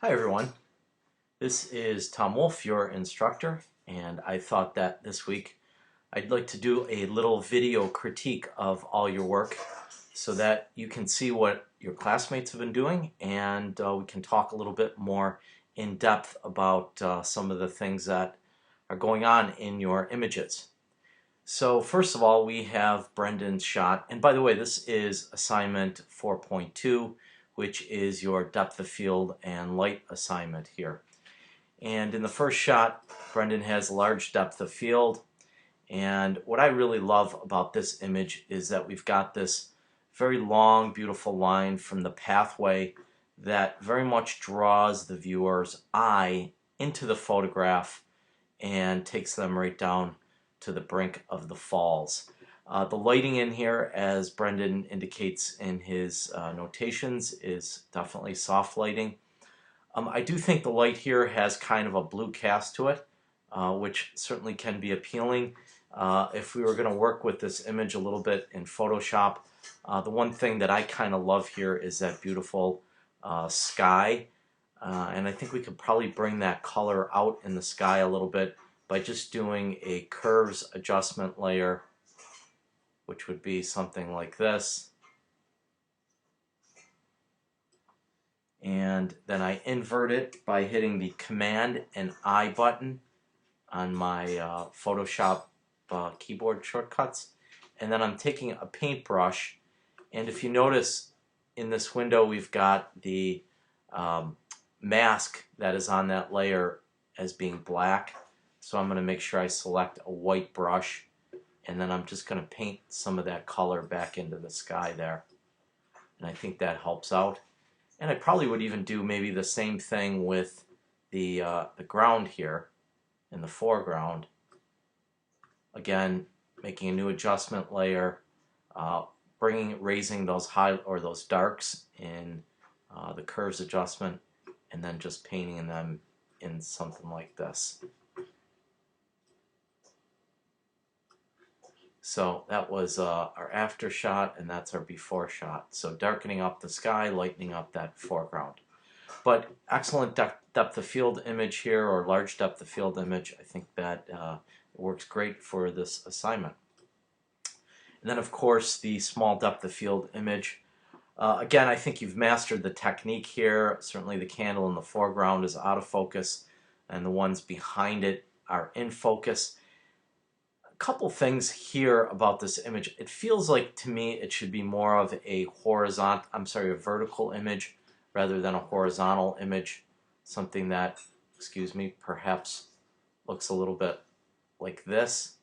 Hi everyone, this is Tom Wolf, your instructor, and I thought that this week I'd like to do a little video critique of all your work so that you can see what your classmates have been doing and we can talk a little bit more in depth about some of the things that are going on in your images. So first of all, we have Brendan's shot, and by the way, this is assignment 4.2, which is your depth of field and light assignment here. And in the first shot, Brendan has a large depth of field, and what I really love about this image is that we've got this very long, beautiful line from the pathway that very much draws the viewer's eye into the photograph and takes them right down to the brink of the falls. The lighting in here, as Brendan indicates in his notations, is definitely soft lighting. I do think the light here has kind of a blue cast to it, which certainly can be appealing. If we were going to work with this image a little bit in Photoshop, the one thing that I kind of love here is that beautiful sky. And I think we could probably bring that color out in the sky a little bit by just doing a curves adjustment layer, which would be something like this. And then I invert it by hitting the Command and I button on my Photoshop keyboard shortcuts. And then I'm taking a paintbrush, and if you notice in this window we've got the mask that is on that layer as being black. So I'm going to make sure I select a white brush, and then I'm just going to paint some of that color back into the sky there. And I think that helps out. And I probably would even do maybe the same thing with the ground here in the foreground. Again, making a new adjustment layer, raising those high or those darks in the curves adjustment, and then just painting them in something like this. So that was our after shot, and that's our before shot. So darkening up the sky, lightening up that foreground. But excellent depth of field image here, or large depth of field image. I think that works great for this assignment. And then of course the small depth of field image. Again, I think you've mastered the technique here. Certainly the candle in the foreground is out of focus, and the ones behind it are in focus. Couple things here about this image. It feels like to me it should be more of a a vertical image rather than a horizontal image. Something that, excuse me, perhaps looks a little bit like this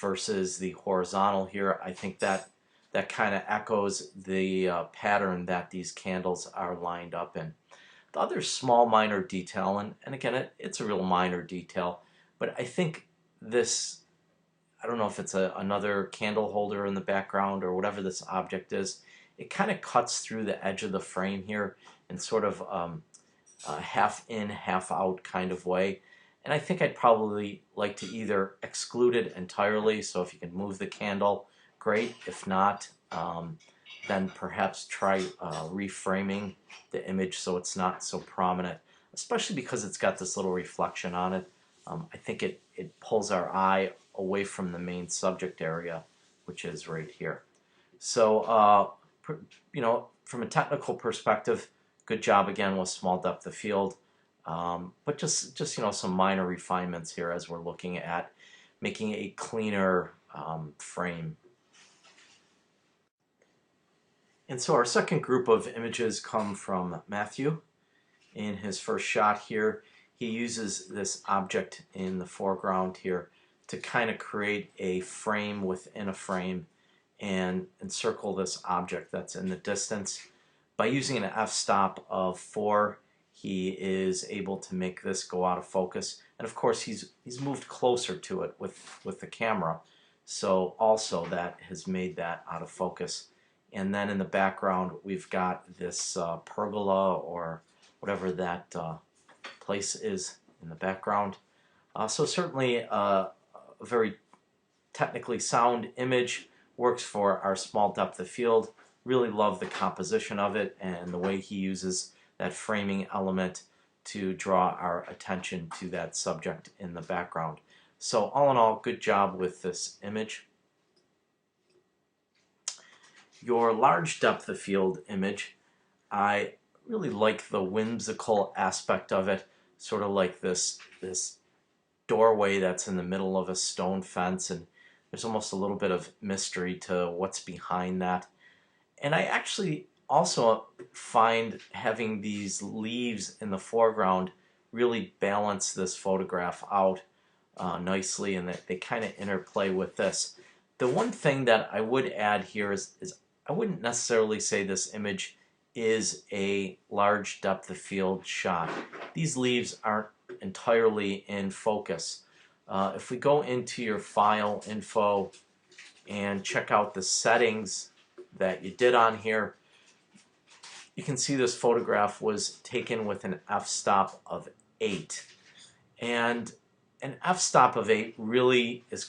versus the horizontal here. I think that kind of echoes the pattern that these candles are lined up in. The other small minor detail, and again, it's a real minor detail, but I think this, I don't know if it's another candle holder in the background or whatever this object is, it kind of cuts through the edge of the frame here in sort of a half in, half out kind of way. And I think I'd probably like to either exclude it entirely, so if you can move the candle, great. If not, then perhaps try reframing the image so it's not so prominent, especially because it's got this little reflection on it. I think it pulls our eye away from the main subject area, which is right here. So, from a technical perspective, good job again with small depth of field. But just some minor refinements here as we're looking at making a cleaner frame. And so our second group of images come from Matthew. In his first shot here, he uses this object in the foreground here to kind of create a frame within a frame and encircle this object that's in the distance. By using an f-stop of 4, he is able to make this go out of focus. And of course he's moved closer to it with the camera, so also that has made that out of focus. And then in the background we've got this pergola or whatever that place is in the background. So certainly a very technically sound image, works for our small depth of field, really love the composition of it and the way he uses that framing element to draw our attention to that subject in the background. So all in all, good job with this image. Your large depth of field image, I really like the whimsical aspect of it, sort of like this doorway that's in the middle of a stone fence, and there's almost a little bit of mystery to what's behind that. And I actually also find having these leaves in the foreground really balance this photograph out nicely, and that they kind of interplay with this. The one thing that I would add here is I wouldn't necessarily say this image is a large depth of field shot. These leaves aren't entirely in focus. If we go into your file info and check out the settings that you did on here, you can see this photograph was taken with an f-stop of 8. And an f-stop of 8 really is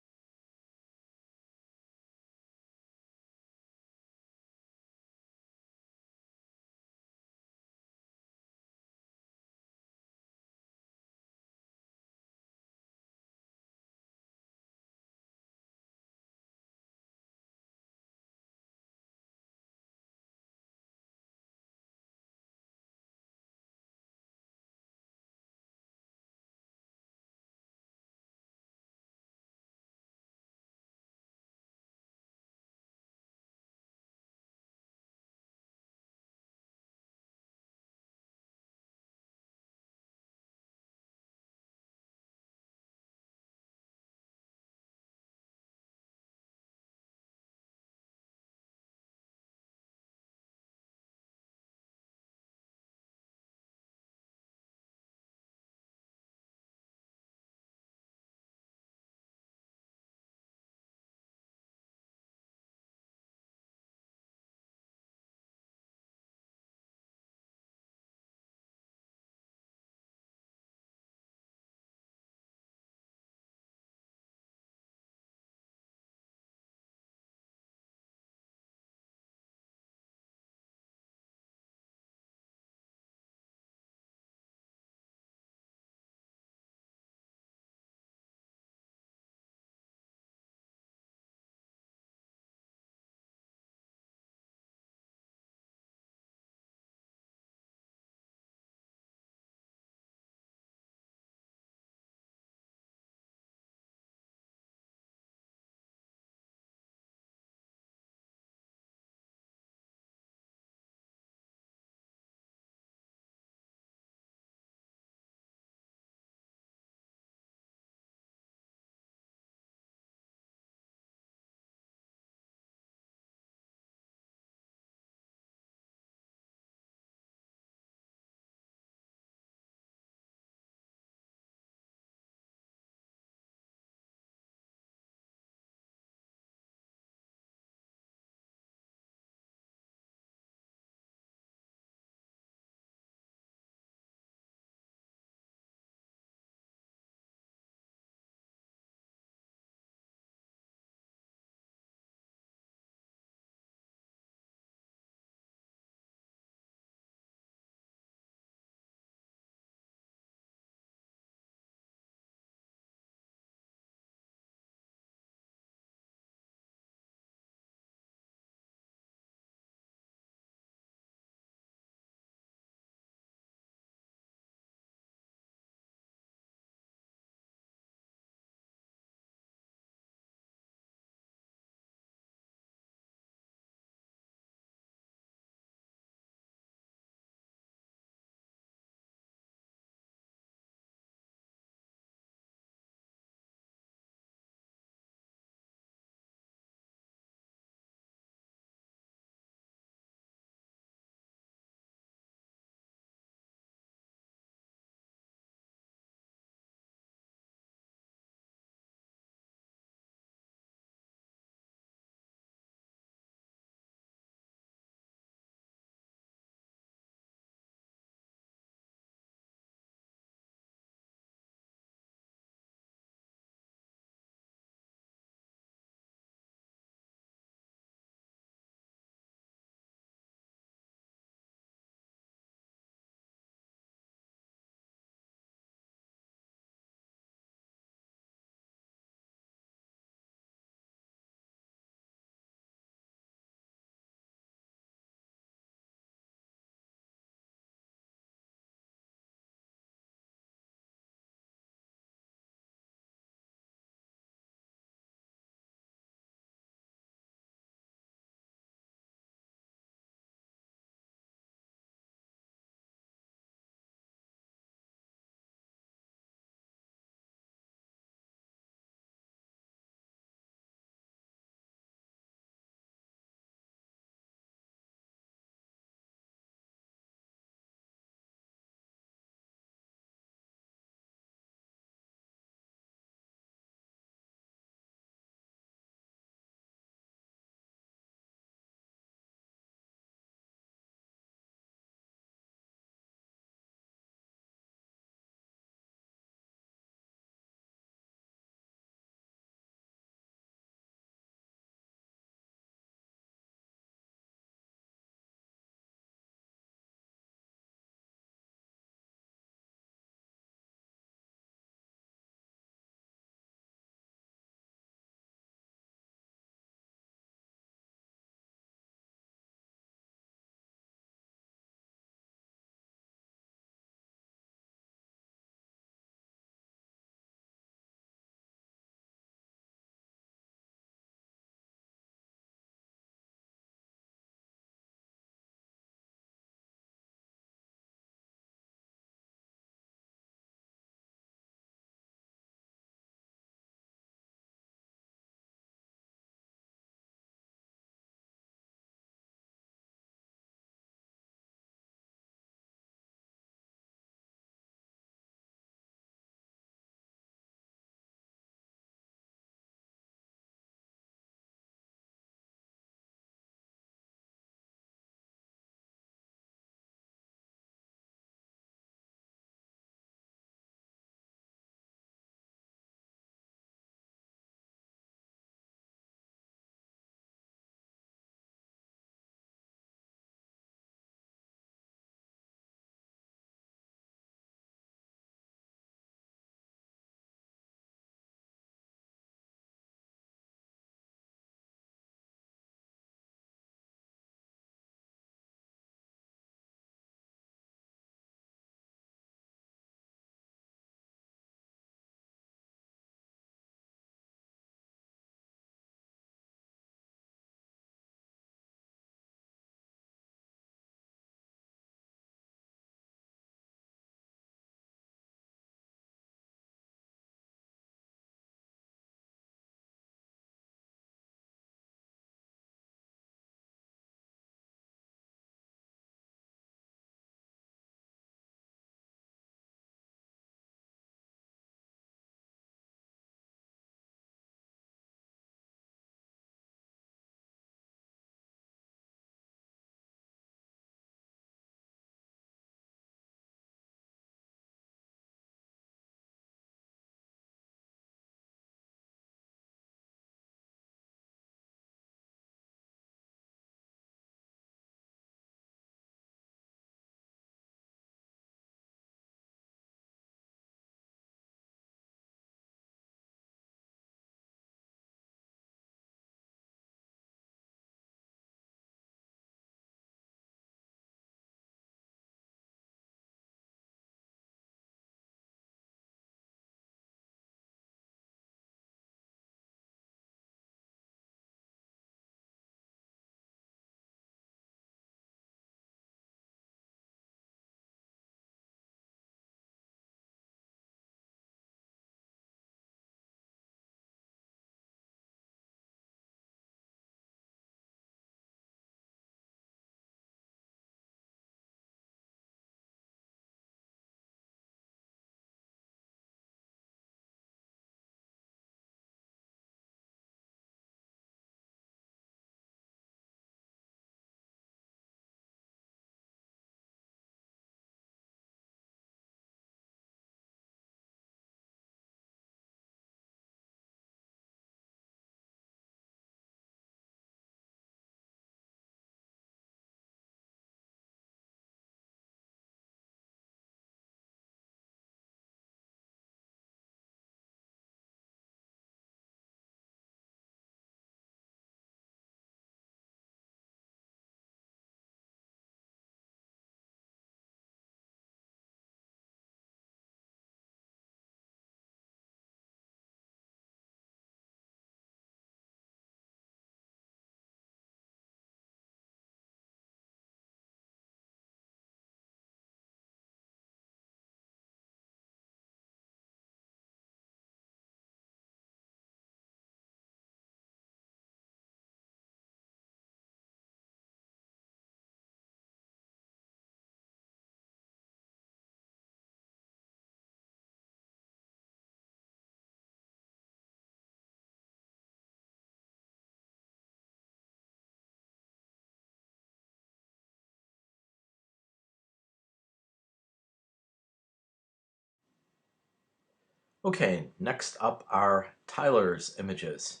Okay, next up are Tyler's images.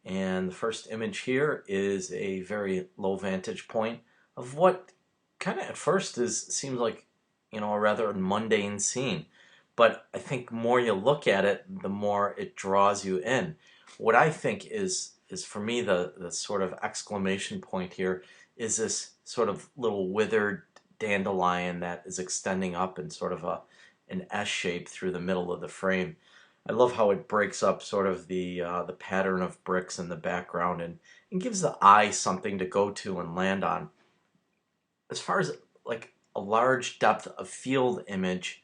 And the first image here is a very low vantage point of what kind of at first seems like, a rather mundane scene. But I think more you look at it, the more it draws you in. What I think is for me the sort of exclamation point here is this sort of little withered dandelion that is extending up in sort of an S shape through the middle of the frame. I love how it breaks up sort of the pattern of bricks in the background and gives the eye something to go to and land on. As far as like a large depth of field image,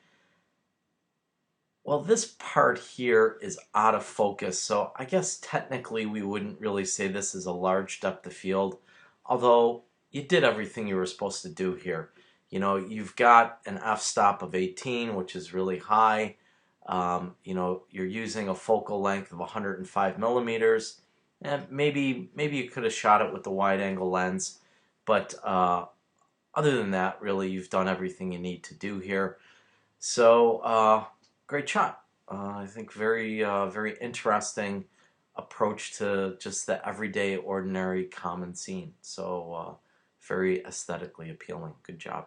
well, this part here is out of focus, so I guess technically we wouldn't really say this is a large depth of field, although you did everything you were supposed to do here. You've got an f-stop of 18, which is really high. You're using a focal length of 105 millimeters, and maybe you could have shot it with the wide-angle lens, but other than that, really, you've done everything you need to do here. So, great shot. I think very interesting approach to just the everyday, ordinary, common scene. So, very aesthetically appealing. Good job.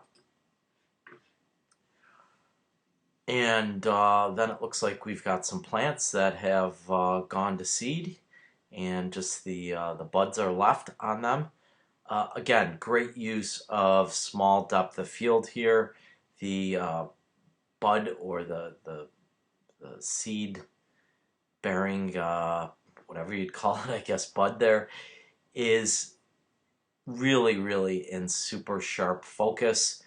And then it looks like we've got some plants that have gone to seed, and just the buds are left on them. Again, great use of small depth of field here. The bud or the seed bearing, whatever you'd call it, I guess, bud there is really in super sharp focus,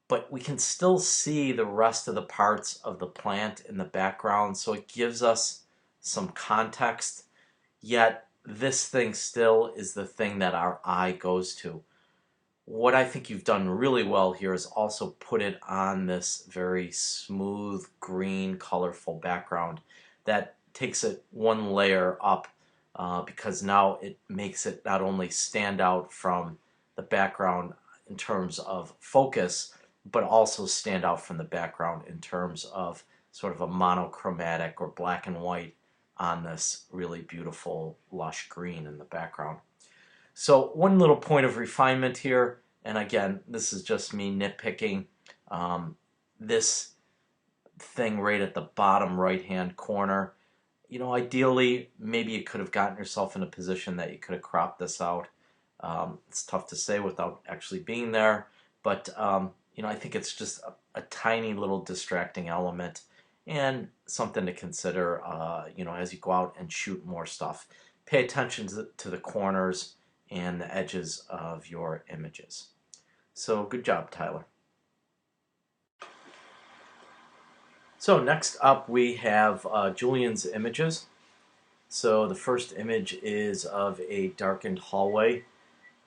but we can still see the rest of the parts of the plant in the background, so it gives us some context, yet this thing still is the thing that our eye goes to. What I think you've done really well here is also put it on this very smooth, green, colorful background that takes it one layer up, because now it makes it not only stand out from the background in terms of focus, but also stand out from the background in terms of sort of a monochromatic or black and white on this really beautiful lush green in the background. So one little point of refinement here, and again, this is just me nitpicking, this thing right at the bottom right-hand corner, ideally, maybe you could have gotten yourself in a position that you could have cropped this out. It's tough to say without actually being there, but I think it's just a tiny little distracting element and something to consider, as you go out and shoot more stuff. Pay attention to the corners and the edges of your images. So good job, Tyler. So next up we have Julian's images. So the first image is of a darkened hallway.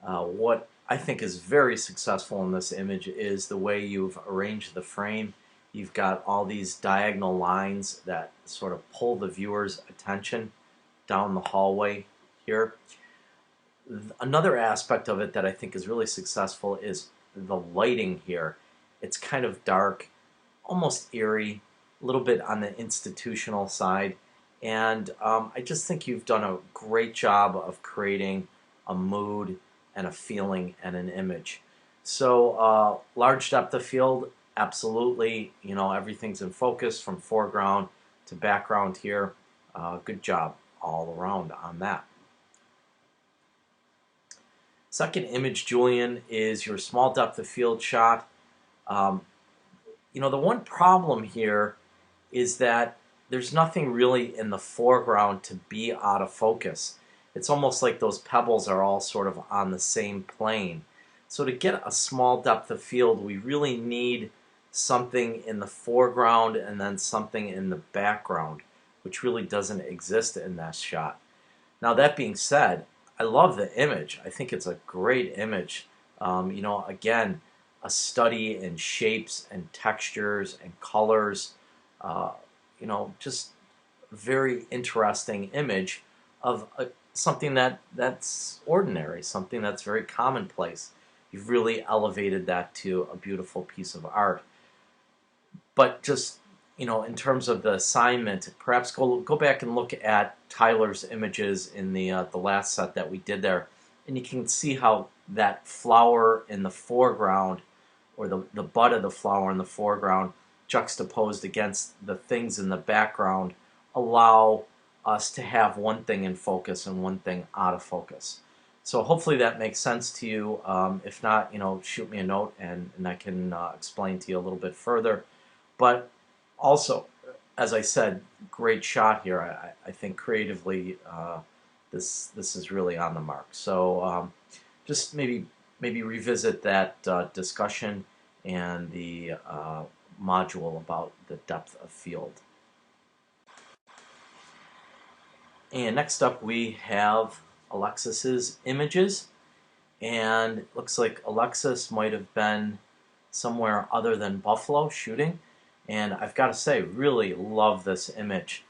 What I think is very successful in this image is the way you've arranged the frame. You've got all these diagonal lines that sort of pull the viewer's attention down the hallway here. Another aspect of it that I think is really successful is the lighting here. It's kind of dark, almost eerie, a little bit on the institutional side, and I just think you've done a great job of creating a mood and a feeling and an image. So large depth of field, absolutely, everything's in focus from foreground to background here. Good job all around on that. Second image, Julian, is your small depth of field shot. The one problem here is that there's nothing really in the foreground to be out of focus. It's almost like those pebbles are all sort of on the same plane. So to get a small depth of field, we really need something in the foreground and then something in the background, which really doesn't exist in that shot. Now that being said, I love the image. I think it's a great image. Again, a study in shapes and textures and colors. Just very interesting image of something that's ordinary, something that's very commonplace. You've really elevated that to a beautiful piece of art. But just in terms of the assignment, perhaps go back and look at Tyler's images in the last set that we did there, and you can see how that flower in the foreground, or the bud of the flower in the foreground, juxtaposed against the things in the background, allow us to have one thing in focus and one thing out of focus. So hopefully that makes sense to you. If not, shoot me a note and I can explain to you a little bit further. But also, as I said, great shot here. I think creatively, this is really on the mark. So just maybe revisit that discussion and the module about the depth of field. And next up we have Alexis's images, and it looks like Alexis might have been somewhere other than Buffalo shooting, and I've got to say, really love this image.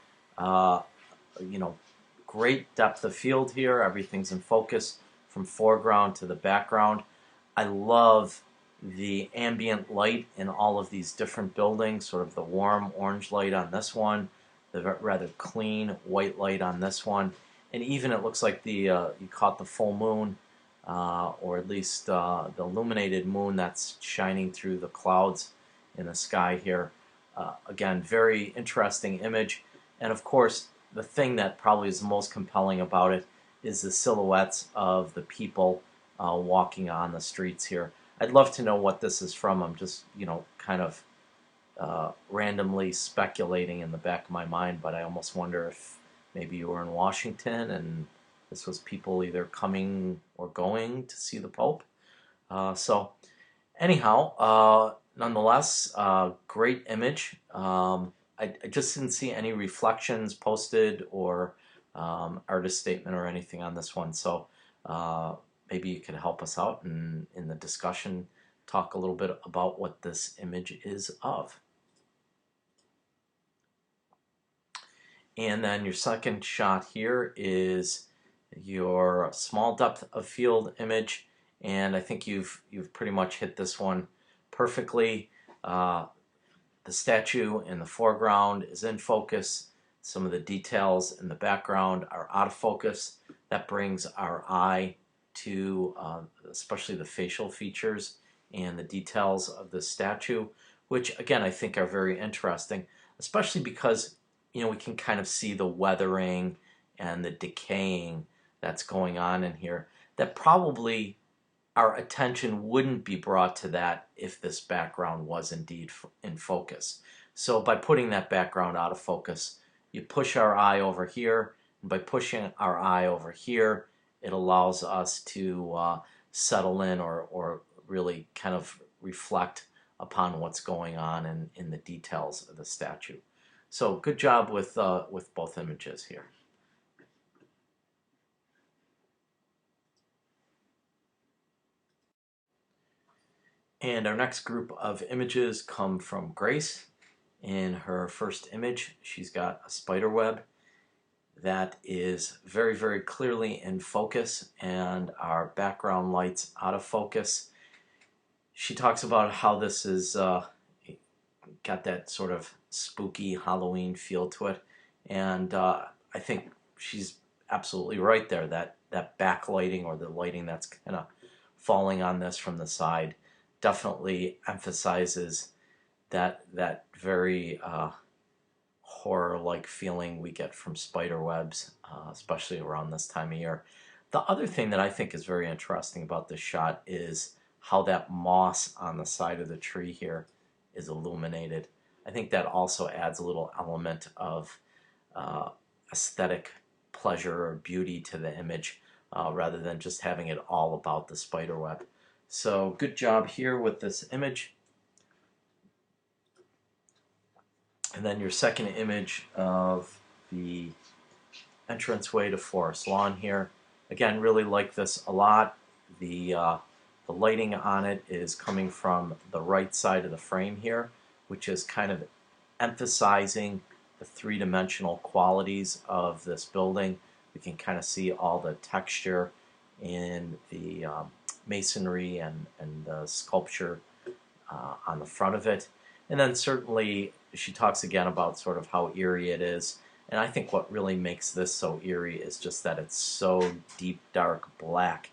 Great depth of field here. Everything's in focus from foreground to the background. I love the ambient light in all of these different buildings, sort of the warm orange light on this one, the rather clean white light on this one, and even it looks like you caught the full moon, or at least the illuminated moon that's shining through the clouds in the sky here. Again, very interesting image, and of course the thing that probably is the most compelling about it is the silhouettes of the people walking on the streets here. I'd love to know what this is from. I'm just, kind of randomly speculating in the back of my mind, but I almost wonder if maybe you were in Washington and this was people either coming or going to see the Pope. So anyhow, nonetheless, great image. I just didn't see any reflections posted or artist statement or anything on this one. So maybe you could help us out in the discussion, talk a little bit about what this image is of. And then your second shot here is your small depth of field image, and I think you've pretty much hit this one perfectly. The statue in the foreground is in focus. Some of the details in the background are out of focus. That brings our eye to especially the facial features and the details of the statue, which again I think are very interesting, especially because we can kind of see the weathering and the decaying that's going on in here, that probably our attention wouldn't be brought to that if this background was indeed in focus. So by putting that background out of focus, you push our eye over here, and by pushing our eye over here, it allows us to settle in or really kind of reflect upon what's going on in the details of the statue. So good job with both images here. And our next group of images come from Grace. In her first image, she's got a spider web that is very, very clearly in focus, and our background light's out of focus. She talks about how this is got that sort of spooky Halloween feel to it, and I think she's absolutely right there. That backlighting, or the lighting that's kind of falling on this from the side, definitely emphasizes that very horror-like feeling we get from spider webs, especially around this time of year. The other thing that I think is very interesting about this shot is how that moss on the side of the tree here is illuminated. I think that also adds a little element of aesthetic pleasure or beauty to the image, rather than just having it all about the spider web. So good job here with this image. And then your second image of the entranceway to Forest Lawn here. Again, really like this a lot. The lighting on it is coming from the right side of the frame here, which is kind of emphasizing the three-dimensional qualities of this building. We can kind of see all the texture in the masonry and the sculpture on the front of it. And then certainly she talks again about sort of how eerie it is. And I think what really makes this so eerie is just that it's so deep, dark black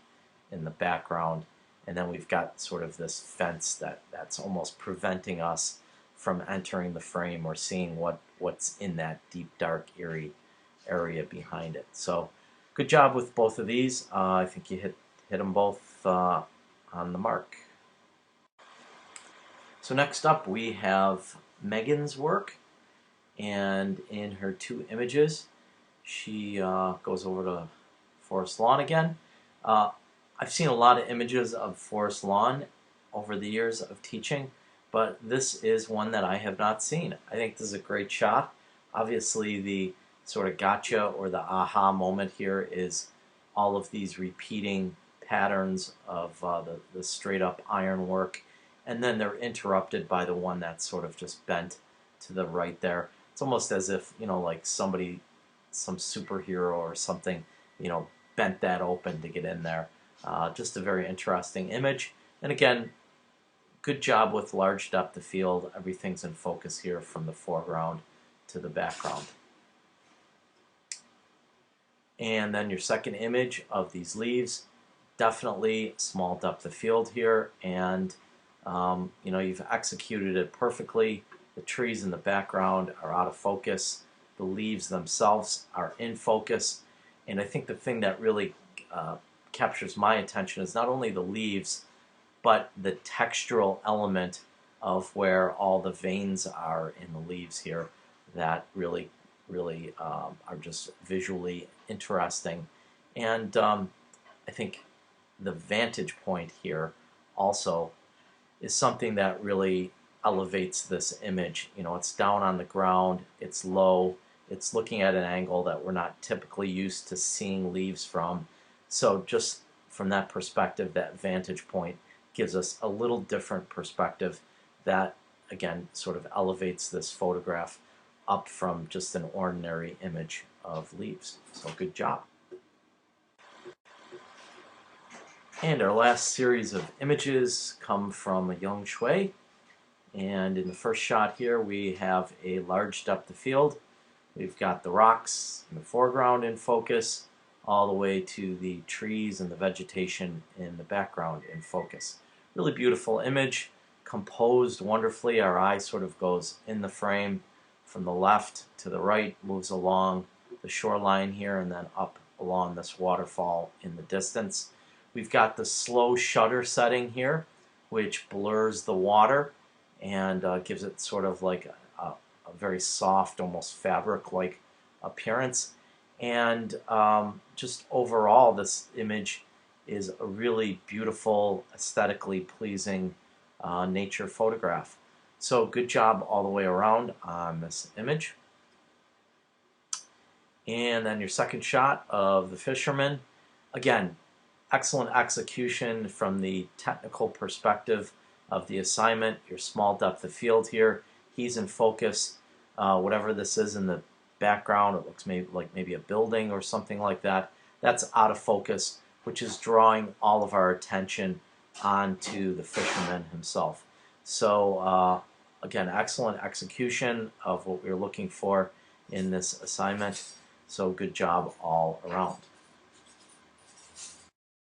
in the background. And then we've got sort of this fence that's almost preventing us from entering the frame or seeing what's in that deep, dark, eerie area behind it. So good job with both of these. I think you hit them both on the mark. So next up we have Megan's work, and in her two images she goes over to Forest Lawn again. I've seen a lot of images of Forest Lawn over the years of teaching, but this is one that I have not seen. I think this is a great shot. Obviously the sort of gotcha or the aha moment here is all of these repeating patterns of the straight up ironwork, and then they're interrupted by the one that's sort of just bent to the right there. It's almost as if, like somebody, some superhero or something, bent that open to get in there. Just a very interesting image. And again, good job with large depth of field. Everything's in focus here from the foreground to the background. And then your second image of these leaves, definitely small depth of field here, and you've executed it perfectly. The trees in the background are out of focus. The leaves themselves are in focus. And I think the thing that really captures my attention is not only the leaves, but the textural element of where all the veins are in the leaves here that really are just visually interesting. And I think the vantage point here also is something that really elevates this image. It's down on the ground, it's low, it's looking at an angle that we're not typically used to seeing leaves from. So just from that perspective, that vantage point gives us a little different perspective that, again, sort of elevates this photograph up from just an ordinary image of leaves. So good job. And our last series of images come from Yung Shui. And in the first shot here, we have a large depth of field. We've got the rocks in the foreground in focus, all the way to the trees and the vegetation in the background in focus. Really beautiful image, composed wonderfully. Our eye sort of goes in the frame from the left to the right, moves along the shoreline here, and then up along this waterfall in the distance. We've got the slow shutter setting here, which blurs the water and gives it sort of like a very soft, almost fabric-like appearance. And just overall, this image is a really beautiful, aesthetically pleasing nature photograph. So good job all the way around on this image. And then your second shot of the fisherman. Again, excellent execution from the technical perspective of the assignment. Your small depth of field here. He's in focus. Whatever this is in the background, it looks maybe a building or something like that. That's out of focus, which is drawing all of our attention onto the fisherman himself. So again, excellent execution of what we were looking for in this assignment. So good job all around.